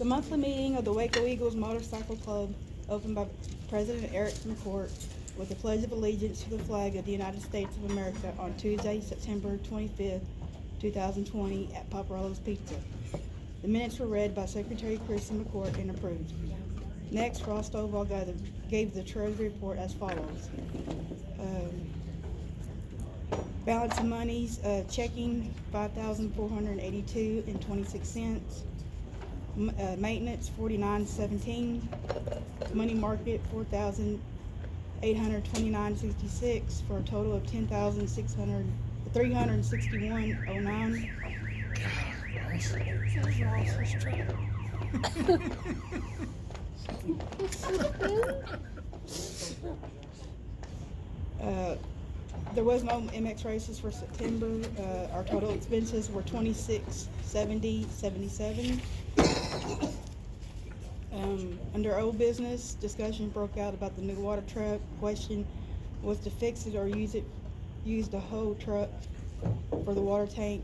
The monthly meeting of the Waco Eagles Motorcycle Club opened by President Eric McCourt with the Pledge of Allegiance to the flag of the United States of America on Tuesday, September 25th, 2020 at Paparolo's Pizza. The minutes were read by Secretary Kristen McCourt and approved. Next, Ross Stovall gave the Treasury report as follows. Balance of monies, checking $5,482.26. Maintenance $49.17. Money market $4,829.66 for a total of $10,361.09. There was no MX races for September. Our total expenses were $26,70.77. Under old business, discussion broke out about the new water truck. Question was to fix it or use the whole truck for the water tank.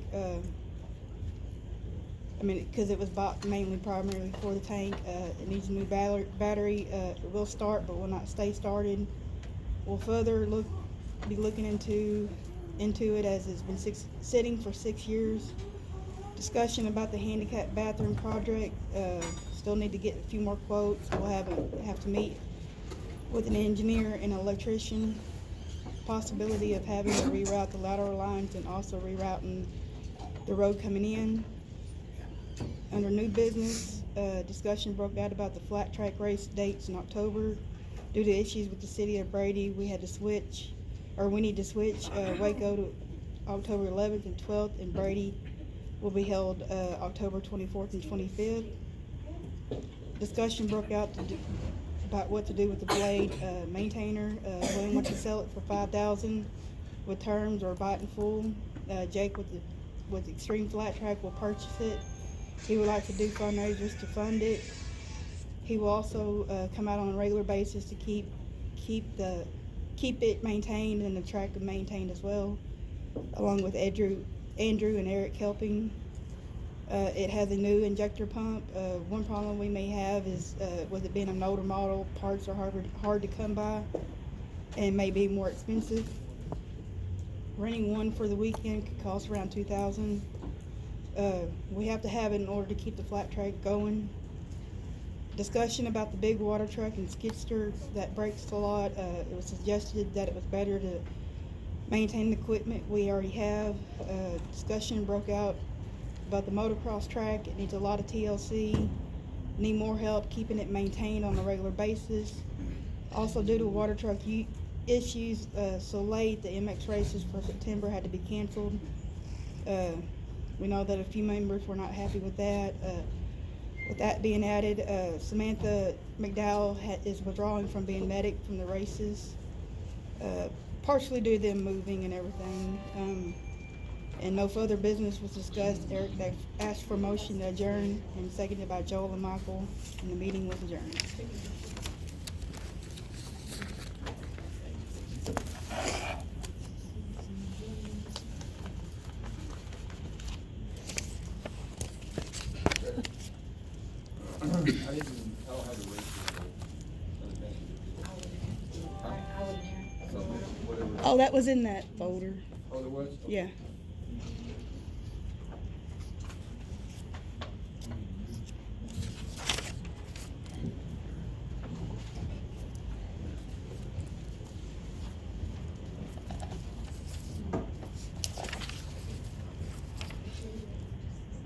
Because it was bought primarily for the tank. It needs a new battery. It will start, but will not stay started. We'll further be looking into it as it's been sitting for 6 years. Discussion about the handicap bathroom project. Still need to get a few more quotes. We'll have to meet with an engineer and an electrician. Possibility of having to reroute the lateral lines and also rerouting the road coming in. Under new business, discussion broke out about the flat track race dates in October. Due to issues with the city of Brady, we need to switch Waco to October 11th and 12th, and Brady will be held October 24th and 25th. Discussion broke out about what to do with the blade maintainer. William wants to sell it for $5,000 with terms or buy it in full. Jake with Extreme Flat Track will purchase it. He would like to do fundraisers to fund it. He will also come out on a regular basis to keep it maintained and the track maintained as well, along with Andrew and Eric helping. It has a new injector pump. One problem we may have is with it being an older model, parts are hard to come by and may be more expensive. Renting one for the weekend could cost around $2,000. We have to have it in order to keep the flat track going. Discussion about the big water truck and skidster that breaks a lot. It was suggested that it was better to maintain the equipment we already have. Discussion broke out about the motocross track. It needs a lot of TLC. Need more help keeping it maintained on a regular basis. Also, due to water truck issues so late, the MX races for September had to be canceled. We know that a few members were not happy with that. With that being added, Samantha McDowell is withdrawing from being medic from the races, partially due to them moving and everything. And no further business was discussed. Eric asked for motion to adjourn and seconded by Joel and Michael, and the meeting was adjourned. I don't have the race report. Oh, that was in that folder. Oh, there was? Okay. Yeah.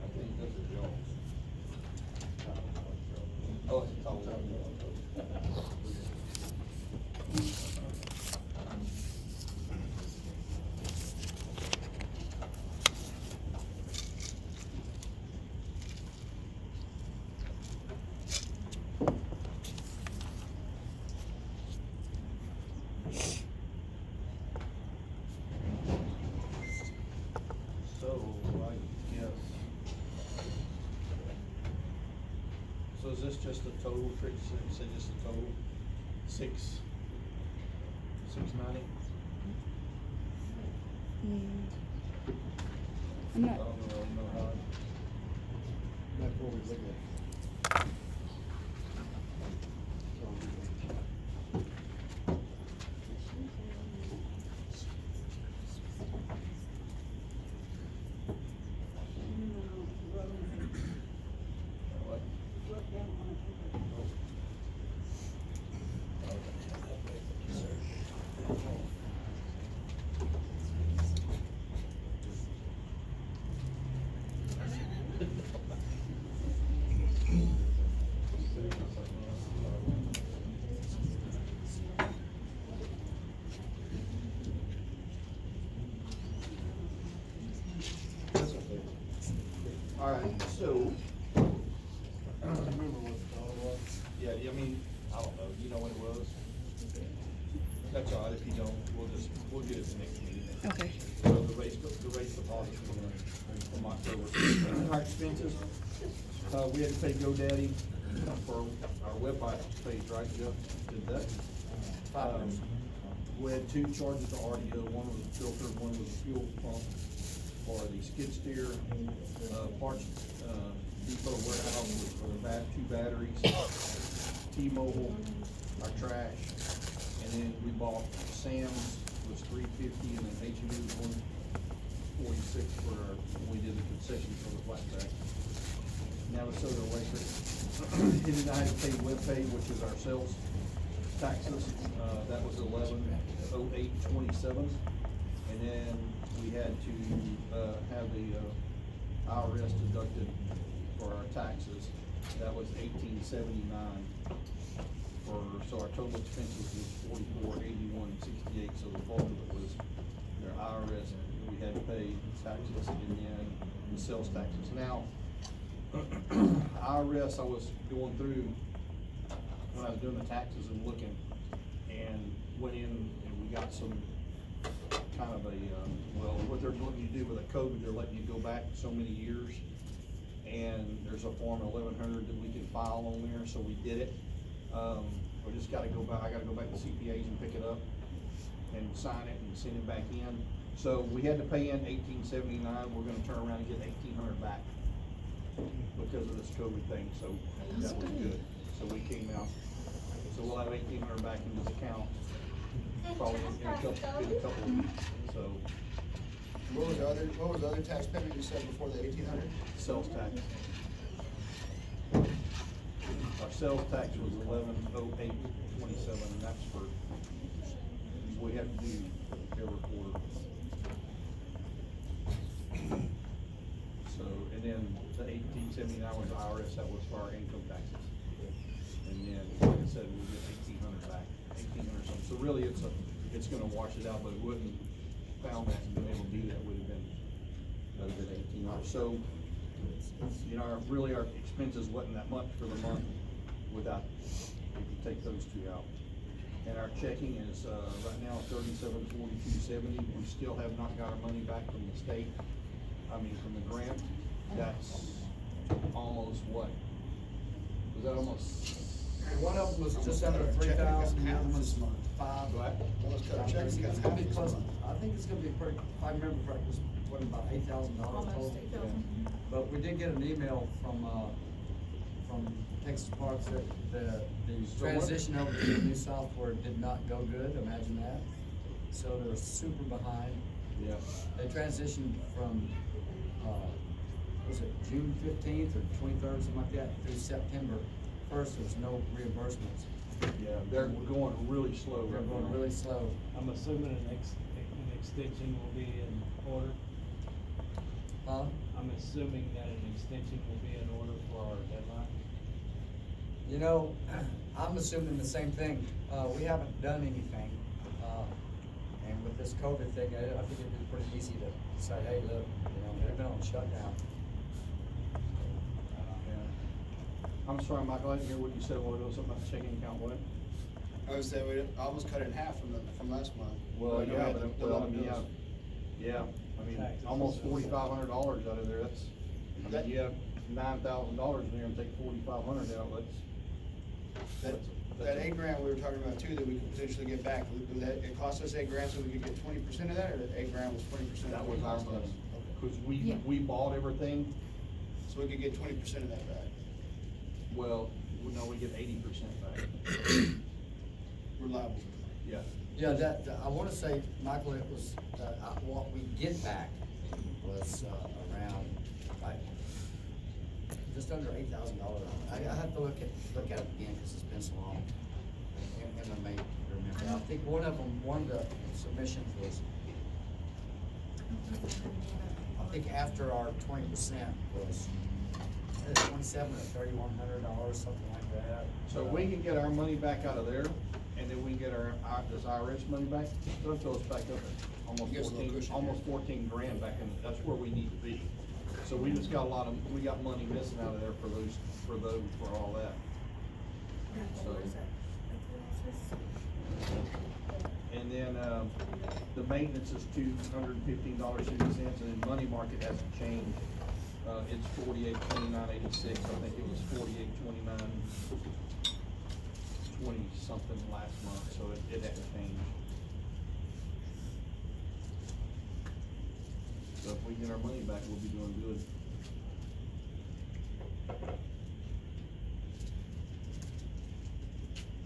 I think this is Jones. Oh, it's all So, I guess. So is this just a total, Trish said just a total, 690? I'm I not. don't know how. That's what we look at. All right, so, I don't remember what the dollar was. Yeah, I mean, I don't know, you know what it was? That's all right, if you don't, we'll get it the next meeting. Okay. So the race deposit from October. Our expenses, we had to pay GoDaddy for our website page, right, Jeff? Did that? We had two charges to RDO, one was a filter, one was a fuel pump for the skid steer, parts, depot warehouse for the two batteries, T-Mobile, our trash, and then we bought Sam's was $350, and then H&E was $146 for our, we did the concession for the flat track. Navasota Electric, and then I had to pay WebPay, which is our sales taxes, that was $11,0827, and then we had to, have the, IRS deducted for our taxes, that was $1879 so our total expenses was $4481.68, so the bulk of it was their IRS, we had to pay taxes, and then the sales taxes. Now, IRS, I was going through, when I was doing the taxes and looking, and went in and we got some kind of a, well, what they're letting you do with a code, they're letting you go back so many years, and there's a form 1100 that we can file on there, so we did it. We just gotta go back, I gotta go back to CPAs and pick it up and sign it and send it back in. So we had to pay in $1879, we're gonna turn around and get $1,800 back because of this COVID thing, so that was good. So we came out, so we'll have $1,800 back in this account, probably in a couple of weeks, so. What was the other tax payment you said before the 1,800? Sales tax. Our sales tax was $11,0827, and that's for, we have to do every quarter. So, and then the $1879 was IRS, that was for our income taxes. And then, like I said, we'll get $1,800 back, $1,800 something. So really, it's gonna wash it out, but it wouldn't found that and been able to do that would have been other than $1,800. So, you know, really our expenses wasn't that much for the month without, if you take those two out. And our checking is, right now $3742.70. We still have not got our money back from the state, from the grant. That's almost what? Was that almost? One of them was just under 3,000, the other one's 5. What? Let's cut our checks It's in gonna be half close, this month. I think it's gonna be pretty, if I remember correctly, it's what, about $8,000 total? Almost $8,000. But we did get an email from Texas Parks that the So what- transition over to the new software did not go good, imagine that. So they were super behind. Yeah. They transitioned from, was it June 15th or 23rd, something like that, through September 1st, there was no reimbursements. Yeah, they're going really slow They're right going now. really slow. I'm assuming an extension will be in order. Huh? I'm assuming that an extension will be in order for our deadline. You know, I'm assuming the same thing. We haven't done anything. And with this COVID thing, I think it'd be pretty easy to say, hey, look, they've been on shutdown. Yeah. I'm sorry, Michael, I didn't hear what you said a while ago, something about the checking account, what? I would say we almost cut it in half from last month. Well, I know we yeah, had but, the well, 11 yeah, bills. yeah, Taxes. almost $4,500 out of there, that's, That- you have $9,000 in there and take $4,500 out, That $8,000 we were talking about too, that we could potentially get back, it cost us $8,000 so we could get 20% of that, or that $8,000 was 20% that of was what it our cost us? money. Cause Yeah. we bought everything, So we could get 20% of that back. Well, no, we get 80% back. We're liable. Yeah. Yeah, I wanna say, Michael, it was, what we get back was, around, like, just under $8,000. I have to look at it again, cause it's been so long. And I may remember, I think one of the submissions was, I think after our 20% was $2,700 or $3,100, something like that. So we can get our money back out of there, and then we can get this IRS money back, that'll fill us back up at almost Gives us a little 14, cushion. almost 14 grand back in, that's where we need to be. So we just got we got money missing out of there for all that. So. And then, the maintenance is $215.60, and then money market hasn't changed. It's $48.29.86, I think it was $48.29.20 something last month, so it hasn't changed. So if we get our money back, we'll be doing good.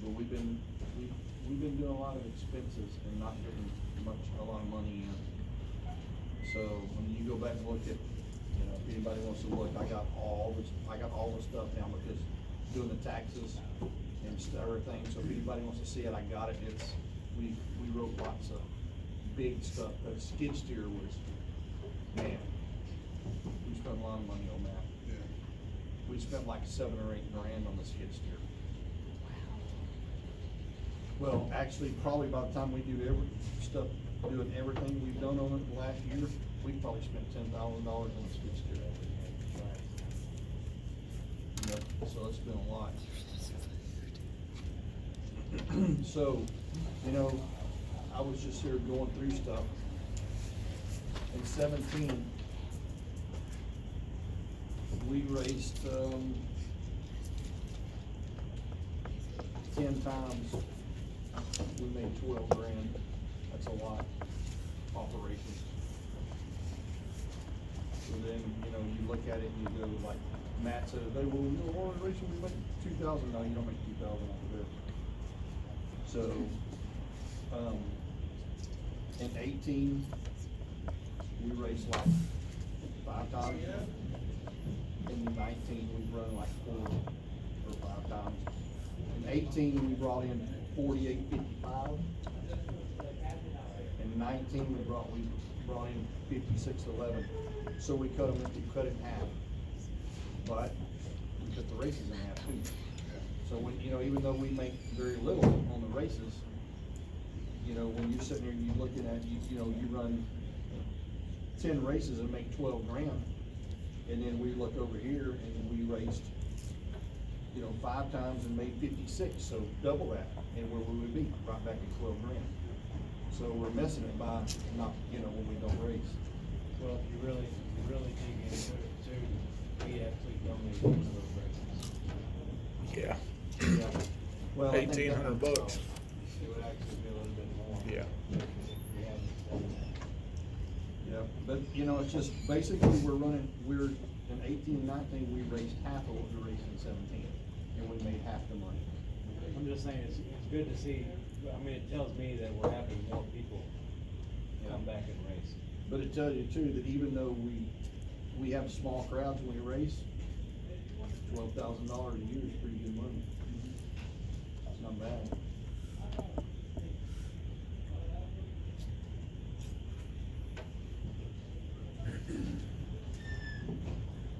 But we've been doing a lot of expenses and not getting a lot of money in. So when you go back and look at, if anybody wants to look, I got all the stuff down because doing the taxes and everything. So if anybody wants to see it, I got it. We wrote lots of big stuff. The skid steer was, man, we spent a lot of money on that. Yeah. We spent like $7 or $8 grand on the skid steer. Well, actually, probably by the time we do doing everything we've done on it the last year, we probably spent $10,000 on the skid steer. Yep, so it's been a lot. So, I was just here going through stuff. In 17, we raced, 10 times. We made 12 grand. That's a lot. Operations. So then, you look at it and you go like Matt said today, well, racing we make 2,000. No, you don't make 2,000 off of it. So, in 18, we raced like 5 times. In 19, we run like 4 or 5 times. In 18, we brought in 48.55. In 19, we brought in 56.11. So we cut it in half. But we cut the races in half too. So when, even though we make very little on the races, when you're sitting there and you're looking at, you run 10 races and make 12 grand. And then we look over here and we raced, 5 times and made 56, so double that, and where we would be, right back at 12 grand. So we're missing it by not, when we don't race. Well, if you really dig into it too, we actually donate one of those races. Yeah. Yeah. Well, I think that- $1,800 bucks. It would actually be a little bit more. Yeah. If we hadn't done that. Yeah, but, it's just, basically, we're in 18 and 19, we raced half of what we raced in 17, and we made half the money. I'm just saying, it's good to see, it tells me that we're having more people come back and race. But it tells you too, that even though we have small crowds when we race, $12,000 a year is pretty good money. It's not bad.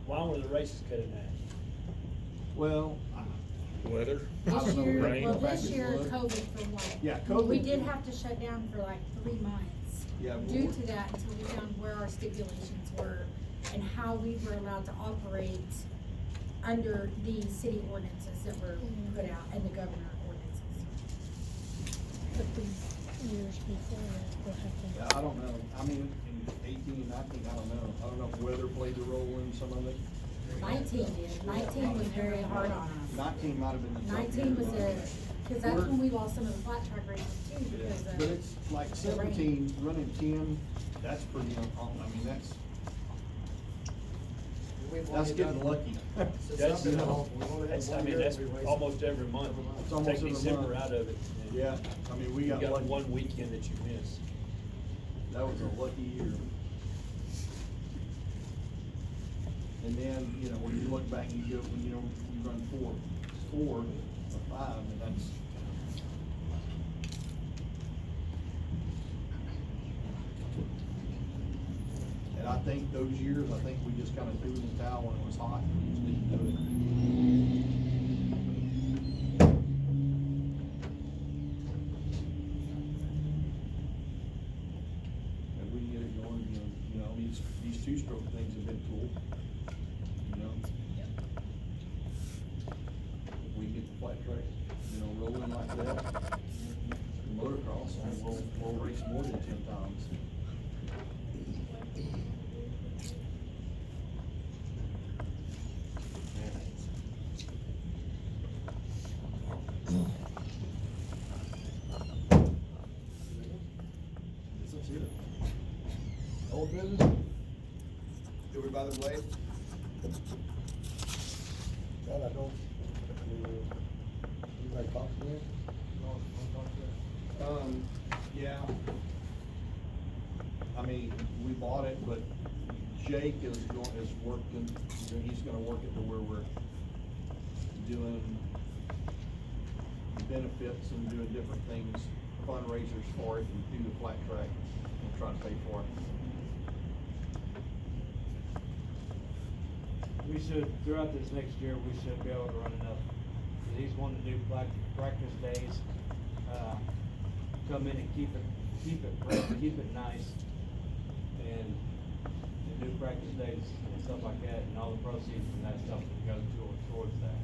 Why were the races cut in half? Well, Weather. I This don't know, year, rain, well, back this in year, blood. COVID for one. Yeah, We COVID. did have to shut down for like 3 months. Yeah, but Due we're- to that, until we found where our stipulations were and how we were allowed to operate under the city ordinances that were put out and the governor ordinances. But the years before that, we'll have to. Yeah, I don't know. In 18 and 19, I don't know. I don't know if weather played a role in some of it. 19 did, 19 was very hard on us. 19 might have been the tough 19 was year. cause that's when we lost some of the flat track races too, Yeah, because of. but it's like the rain. 17, running 10, that's pretty uncommon. That's. we've That's only getting done. lucky. Since That's, I've been you know, involved, we've only had That's, I one mean, year that's that we raised. almost every month. It's almost Take every December month. out of it. and Yeah, I mean, we You got got lucky. one weekend that you missed. That was a lucky year. And then, you know, when you look back, you go, when you know, you run four or five, and that's. And I think those years, I think we just kinda threw in the towel when it was hot, and just didn't do it. And we can get it going, you know, these two-stroke things have been cool, you know? If we get the flat track, you know, rolling like that, motocross, and we'll race more than 10 times. Let's hear it. Old business? Did we buy the blade? That I don't. You like talk to me? Yeah. I mean, we bought it, but Jake is working, he's gonna work it to where we're doing benefits and doing different things, fundraisers for it, and do the flat track, and try to pay for it. We should, throughout this next year, we should be able to run enough. He's wanting to do practice days, come in and keep it fresh, keep it nice. And do practice days and stuff like that, and all the proceeds from that stuff will go towards that.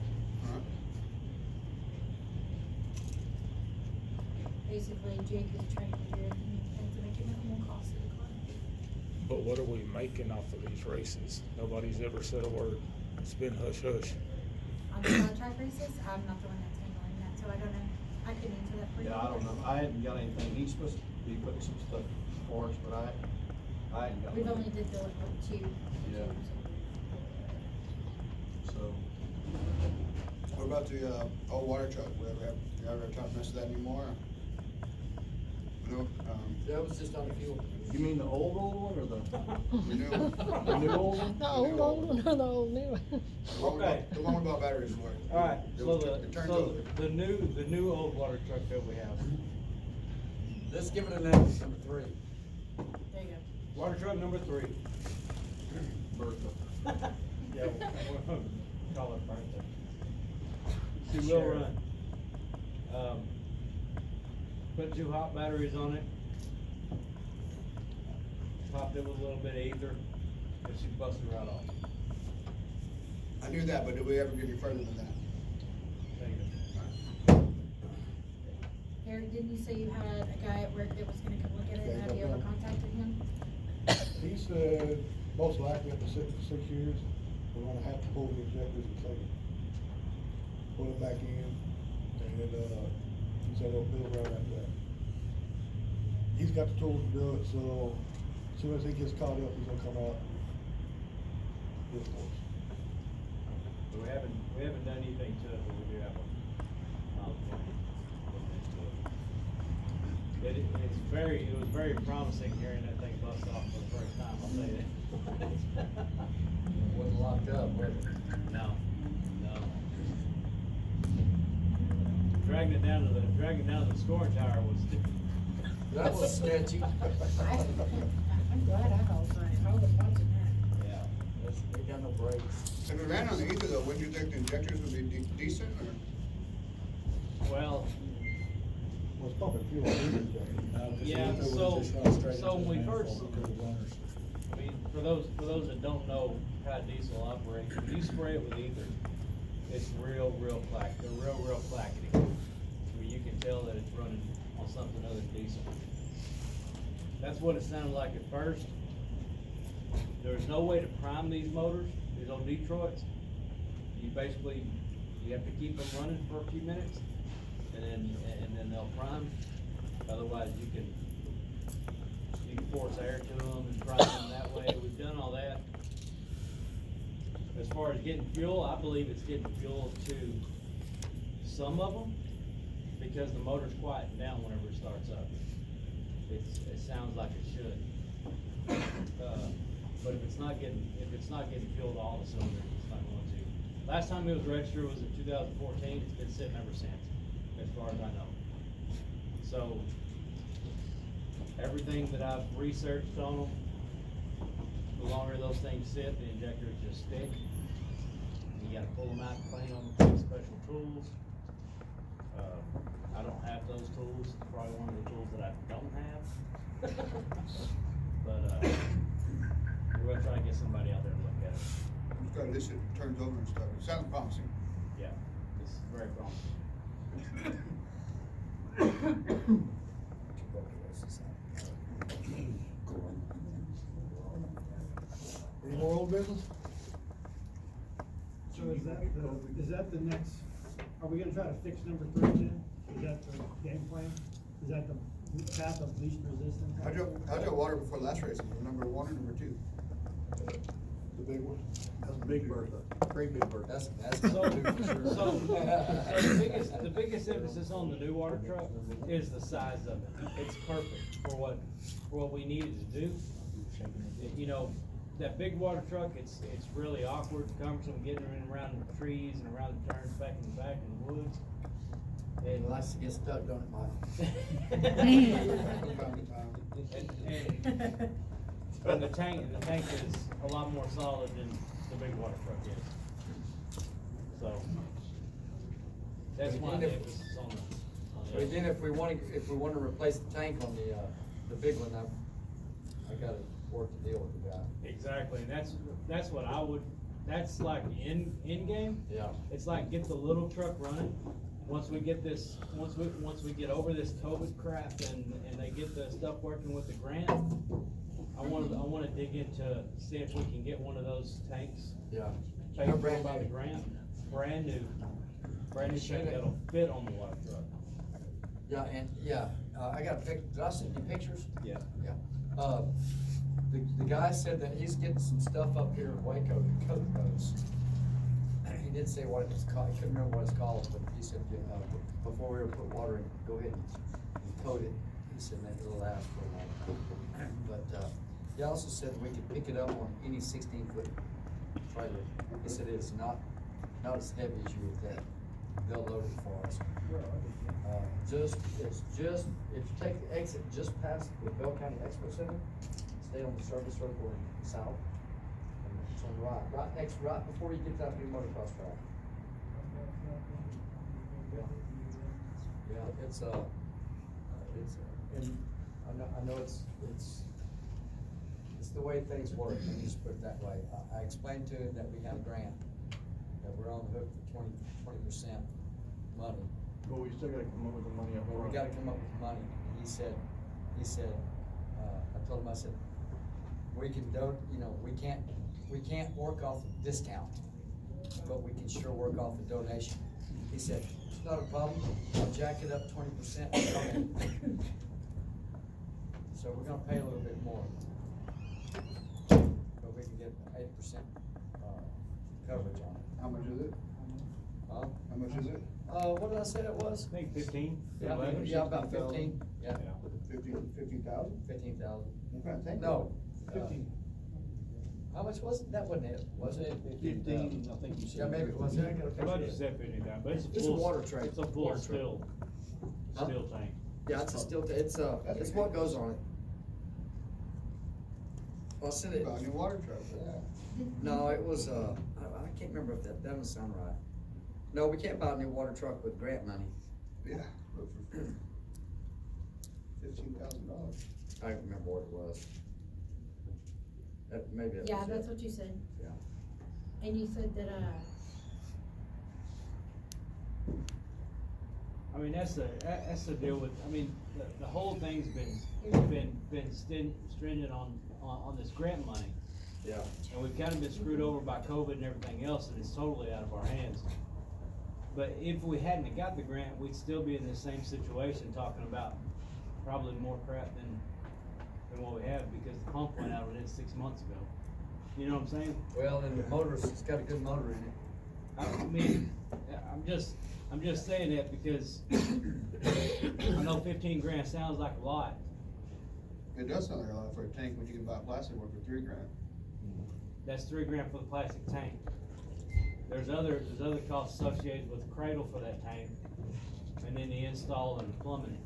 Basically, Jake is trying to figure it and to make it minimal cost of the car. But what are we making off of these races? Nobody's ever said a word. It's been hush hush. On the flat track races, I'm not the one that's handling that, so I don't know. I couldn't answer that for you. Yeah, I don't know, I hadn't got anything, he's supposed to be putting some stuff for us, but I hadn't got. We've only anything. did the two. Yeah. So, What about the, old water truck? You ever have time to mess with that anymore? No, That was just on the fuel. you mean the old one, or the, the new one. the new old one? The old one or the old new one? Okay. The one we bought batteries for. All right, It so was- it turned over. the new old water truck that we have. Let's give it a name, number 3. There you go. Water truck number 3. Bertha. Yeah, we'll call it Bertha. She will run. Put 2 hot batteries on it. Popped it with a little bit of ether, and she busted right off. I knew that, but did we ever get any further than that? There you go. Eric, didn't you say you had a guy at work that was gonna come look at it? Yeah, Have you no ever problem. contacted him? He said, most likely after 6 years, we're gonna have to pull the injectors and take it. Put it back in, and, he said it'll build right after that. He's got the tools to do it, so as soon as he gets caught up, he's gonna come out. and do it for us. But we haven't done anything to it, but we do have a mild opinion. It was very promising hearing that thing bust off for the first time, I'll tell you that. Wasn't locked up, was it? No. Dragging it down to the scoring tower was That was sketchy. I'm glad I called for it. I was watching that. yeah. They got no brakes. If we ran on the ether though, wouldn't you think the injectors would be decent, or? Well, Well, it's pumping fuel in the injector. yeah, so when we first, I mean, for those that don't know how diesel operates, when you spray it with ether, it's real clack, they're real clackety. Where you can tell that it's running on something other than diesel. That's what it sounded like at first. There's no way to prime these motors, these old Detroits. You have to keep them running for a few minutes, and then they'll prime. Otherwise, you can force air to them and prime them that way. We've done all that. As far as getting fuel, I believe it's getting fuel to some of them, because the motor's quieting down whenever it starts up. It sounds like it should. But if it's not getting fuel to all the cylinders, it's not going to. Last time it was registered was in 2014, it's been sitting ever since, as far as I know. So, everything that I've researched on them, the longer those things sit, the injectors just stick. You gotta pull them out, clean them, with special tools. I don't have those tools, it's probably one of the tools that I don't have. But, we're gonna try to get somebody out there to look at it. It's got this, it turns over and stuff. It sounds promising. Yeah, it's very promising. Any more old business? So is that the next, are we gonna try to fix number 3 then? Is that the game plan? Is that the path of least resistance? How'd your water before last race? Number 1 or number 2? The big one? That's a big Bertha, great big Bertha. That's So, for sure. so the biggest emphasis on the new water truck is the size of it. It's perfect for what we needed to do. You know, that big water truck, it's really awkward, cumbersome getting in around the trees and around the turns back in the back in the woods. It likes to get stuck, don't it, Mike? But the tank is a lot more solid than the big water truck is. So, that's why the emphasis on the. But then if we want to replace the tank on the big one, I gotta work the deal with the guy. Exactly, and that's what I would, that's like the end game. Yeah. It's like get the little truck running. Once we get this, once we get over this COVID crap and they get the stuff working with the grant, I wanna dig into, see if we can get one of those tanks. Yeah. Paid for by the grant, brand new tank that'll fit on the water truck. Yeah, and, I got a did I send you pictures? Yeah. Yeah. The guy said that he's getting some stuff up here in Waco that coat those. He didn't say what it was called, he couldn't remember what it's called, but he said, before we were put water in, go ahead and coat it. He said that it'll last for a while. But, he also said we could pick it up on any 16-foot trailer. He said it's not as heavy as you would think. They'll load it for us. If you take the exit just past the Bell County Expo Center, stay on the service road going south, and it's on the right before you get to that new motocross track. Yeah, and I know it's the way things work, let me just put it that way. I explained to him that we have a grant, that we're on the hook for 20% money. But we still gotta come up with the money up But front. we gotta come up with the money. He said, I told him, I said, we can we can't work off the discount, but we can sure work off the donation. He said, it's not a problem, I'll jack it up 20%. So we're gonna pay a little bit more. But we can get 8% coverage on it. How much is it? Huh? How much is it? What did I say it was? I think 15. Yeah, about 15, yeah. 15,000? 15,000. What kind of tank? No. 15. How much was it? That wasn't it, was it? 15, I think you said. Yeah, maybe it was. I got a How about you picture. said 50 down, but it's It's a full, water tank. it's a full Water tank. steel tank. Yeah, it's a steel, it's what goes on it. Well, I said it, About a new water truck. no, it was, I can't remember if that doesn't sound right. No, we can't buy a new water truck with grant money. Yeah, but for $15,000. I don't remember what it was. Maybe that Yeah, was that's it. what you said. Yeah. And you said that, I mean, that's the deal with, I mean, the whole thing's been stringent on this grant money. Yeah. And we've kind of been screwed over by COVID and everything else, and it's totally out of our hands. But if we hadn't have got the grant, we'd still be in the same situation, talking about probably more crap than what we have, because the pump went out on it 6 months ago. You know what I'm saying? Well, and the motor's, it's got a good motor in it. I mean, I'm just saying that because I know 15 grand sounds like a lot. It does sound like a lot for a tank, when you can buy plastic one for $3 grand. That's 3 grand for the plastic tank. There's other costs associated with the cradle for that tank, and then the install and the plumbing.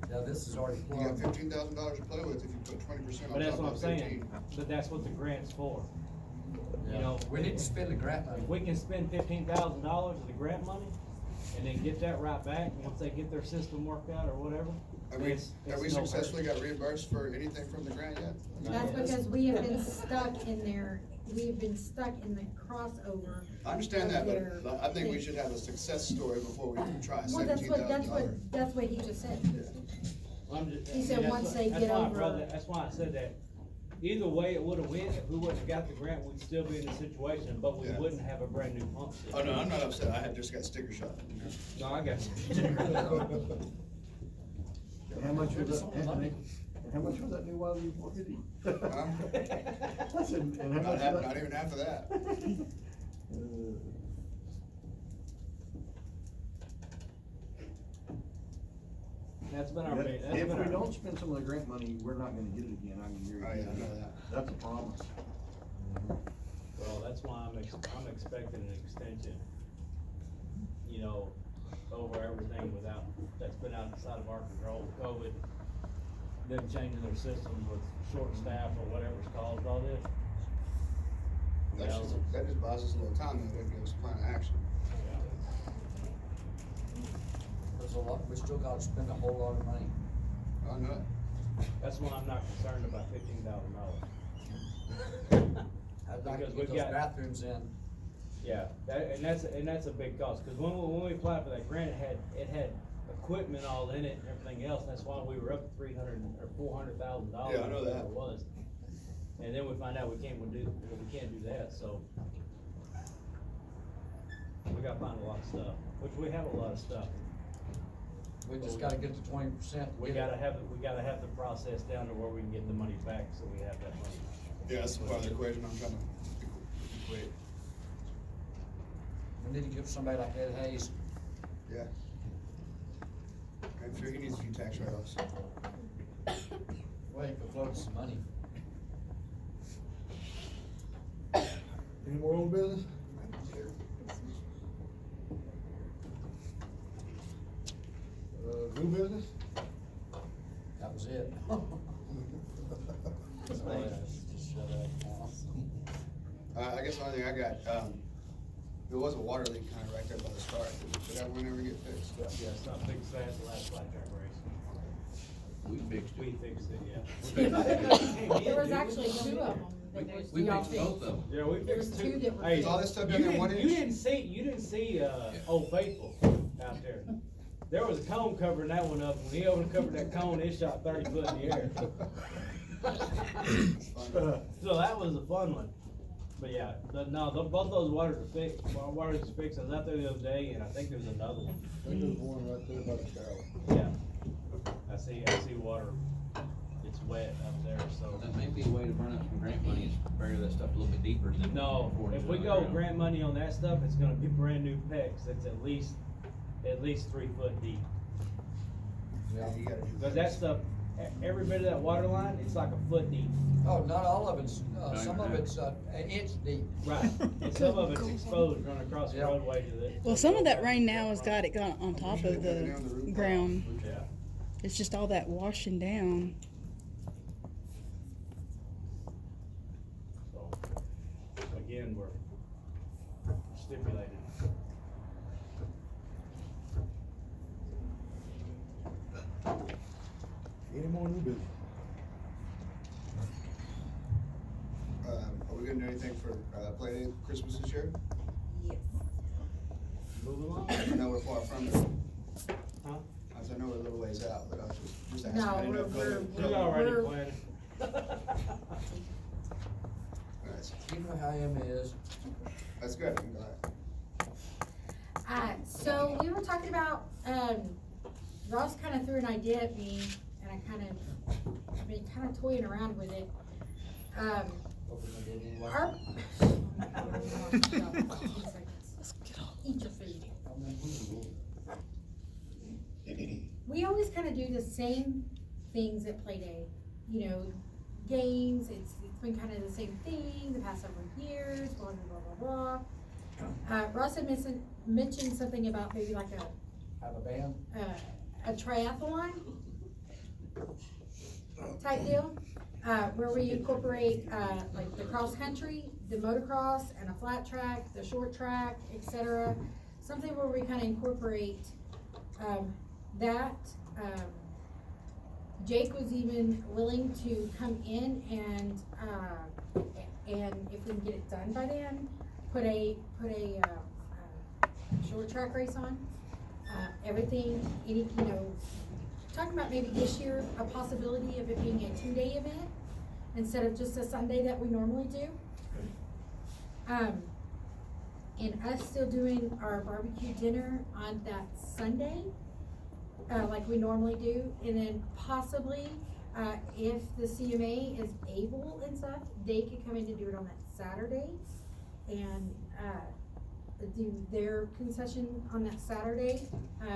Now, this is already You got plumbed. $15,000 to play with if you put 20% on But that's top what I'm of saying, 15. but that's what the grant's for. You Yeah. know, We need to spend the grant money. if we can spend $15,000 of the grant money, and then get that right back, once they get their system worked out or whatever. Have we no hurt. successfully got reimbursed for anything from the grant yet? That's because we have been stuck in there, we have been stuck in the crossover. I understand that, of their but I think we thing. should have a success story before we try Well, $17,000. that's what he just said. Well, I'm just- He said that's once why- they that's get why I over- brought that- That's why I said that. Either way, it would've went, if we wouldn't have got the grant, we'd still be in the situation, but we Yeah. wouldn't have a brand new pump system. Oh, no, I'm not upset, I had just got sticker shock. No, I got How much was that, Anthony? How much was that new well you wanted? Huh? I said, and how much was that? Not even half of that. That's been our, If that's been we our. don't spend some of the grant money, we're not gonna get it again, I can Oh, guarantee yeah, I know you. that. That's a promise. Well, that's why I'm expecting an extension, you know, over everything without, that's been outside of our control, COVID, them changing their systems with short staff or whatever's caused all this. That just buys us a little time, though, to give us a plan of action. There's a lot, we still gotta spend a whole lot of money. I know it. That's why I'm not concerned about $15,000. I'd like to Because get we've those got- bathrooms in. Yeah, and that's a big cost, cause when we applied for that grant, it had equipment all in it and everything else, that's why we were up to $300,000 or $400,000. Yeah, I know whatever that. it was. And then we find out we can't do that, so. We gotta find a lot of stuff, which we have a lot of stuff. We just gotta get to 20%. We gotta have the process down to where we can get the money back, so we have that money. Yeah, that's part of the equation I'm trying to equate. We need to give somebody like Ed Hayes. Yeah. I'm sure he needs a few tax write-offs. Well, he could float some money. Any more old business? New business? That was it. I guess the only thing I got, there was a water leak kinda right there by the start. Did that one ever get fixed? Yeah, it's not fixed fast, the last flat track race. We fixed We fixed it, yeah. There was actually two of them that was. We y'all fixed both of them. Yeah, we There was fixed two two. that were Hey, fixed. All this stuff you down there 1 didn't, inch? you didn't see, Old Faithful out there. There was a cone covering that one up, when he uncovered that cone, it shot 30 foot in the air. So that was a fun one. But yeah, both those waters are fixed, waters are fixed, I was out there the other day, and I think there's another one. I think there's one right there by the shower. Yeah. I see water, it's wet up there, so. That may be a way to burn up some grant money, is bury that stuff a little bit deeper than. No, 4 if inches we go underground. grant money on that stuff, it's gonna be brand new pecs, that's at least 3 foot deep. Yeah, you gotta do Cause that stuff, every bit of that water line, it's like a foot deep. Oh, not all of it's, some of it's, an inch deep. Right. And some of it's exposed running across the Yeah. roadway to the. Well, some of that rain now has got it gone on top of the ground. Yeah. It's just all that washing down. So, again, we're stipulated. Any more new business? Are we gonna do anything for, Play Day, Christmas this year? Yes. Move along. I know we're far from it. Huh? I know we're a little ways out, but I was just asking. No, I didn't know if we're- COVID- We're already We're- planning. Nice. You know how Emma is. That's good, I'm glad. So we were talking about, Ross kind of threw an idea at me, and I've been kind of toying around with it. Hoping they did anyway. Our. Eat your food. We always kind of do the same things at Play Day, you know, games, it's been kind of the same thing the past several years, blah, blah, blah, blah. Ross had mentioned something about maybe like Have a band? a triathlon type deal, where we incorporate, like the cross country, the motocross, and a flat track, the short track, etc. Something where we kind of incorporate, that. Jake was even willing to come in and if we can get it done by then, put a short track race on. Everything, talking about maybe this year, a possibility of it being a 2-day event instead of just a Sunday that we normally do. And us still doing our barbecue dinner on that Sunday, like we normally do, and then possibly, if the CMA is able and stuff, they could come in to do it on that Saturday, and, do their concession on that Saturday.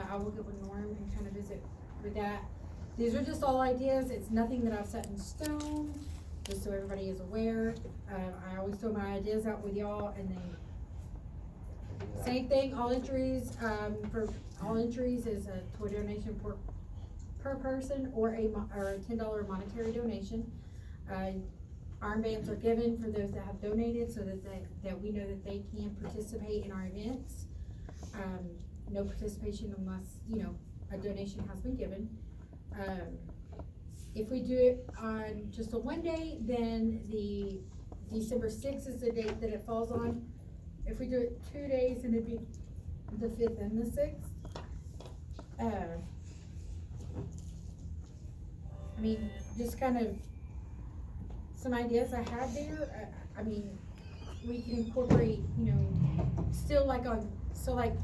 I'll work it with Norm and kind of visit with that. These are just all ideas, it's nothing that I've set in stone, just so everybody is aware. I always throw my ideas out with y'all, and then same thing, all entries, for all entries is a toy donation per person or a $10 monetary donation. Armbands are given for those that have donated so that we know that they can participate in our events. No participation unless, a donation has been given. If we do it on just a 1 day, then the December 6th is the date that it falls on. If we do it 2 days, then it'd be the 5th and the 6th. I mean, just kind of some ideas I had there. I mean, we can incorporate, still like like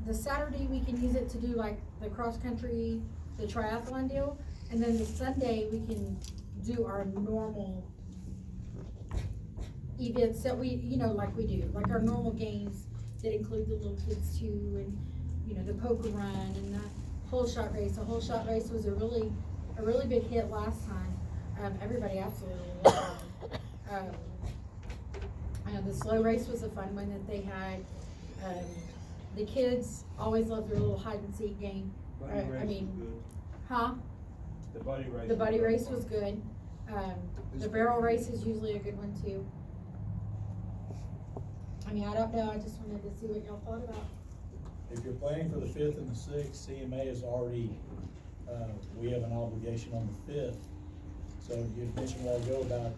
the Saturday we can use it to do like the cross country, the triathlon deal, and then the Sunday we can do our normal events that we, like we do, like our normal games that include the little kids too, and, the poker run and the whole shot race. The whole shot race was a really big hit last time. Everybody absolutely loved it. The slow race was a fun one that they had. The kids always loved their little hide and seek game. The buddy race was good. The barrel race is usually a good one too. I mean, I don't know, I just wanted to see what y'all thought about. If you're planning for the 5th and the 6th, CMA is already, we have an obligation on the 5th. So you mentioned a while ago about